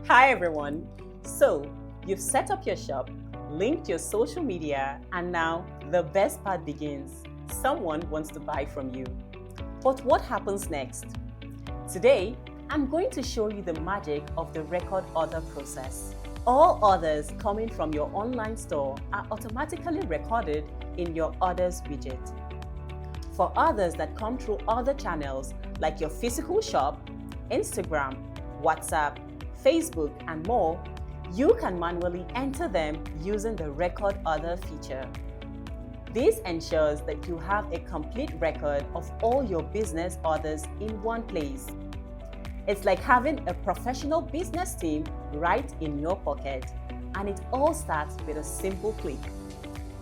Hi everyone. So, you've set up your shop, linked your social media, and now the best part begins. Someone wants to buy from you. But what happens next? Today, I'm going to show you the magic of the record order process. All orders coming from your online store are automatically recorded in your orders widget. For orders that come through other channels like your physical shop, Instagram, WhatsApp, Facebook, and more, you can manually enter them using the record order feature. This ensures that you have a complete record of all your business orders in one place. It's like having a professional business team right in your pocket, and it all starts with a simple click.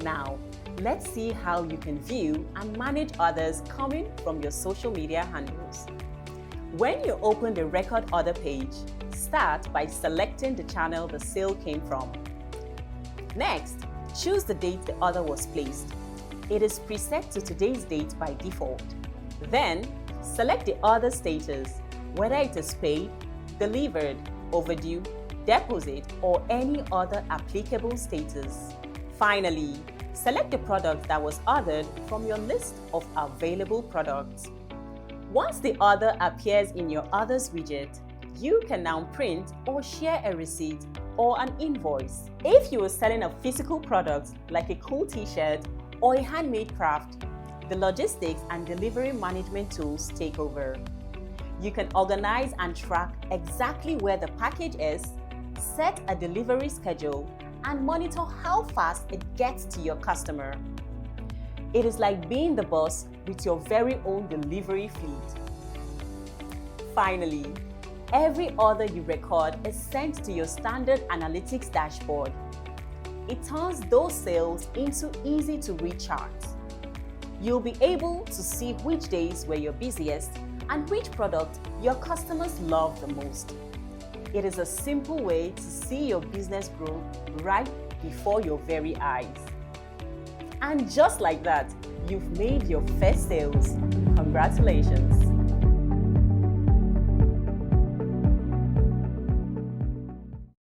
Now, let's see how you can view and manage orders coming from your social media handles. When you open the record order page, start by selecting the channel the sale came from. Next, choose the date the order was placed. It is preset to today's date by default. Then, select the order status, whether it is paid, delivered, overdue, deposit, or any other applicable status. Finally, select the product that was ordered from your list of available products. Once the order appears in your orders widget, you can now print or share a receipt or an invoice. If you are selling a physical product like a cool t-shirt or a handmade craft, the logistics and delivery management tools take over. You can organize and track exactly where the package is, set a delivery schedule, and monitor how fast it gets to your customer. It is like being the boss with your very own delivery fleet. Finally, every order you record is sent to your standard analytics dashboard. It turns those sales into easy-to-read charts. You'll be able to see which days were your busiest and which product your customers love the most. It is a simple way to see your business grow right before your very eyes. And just like that, you've made your first sales. Congratulations!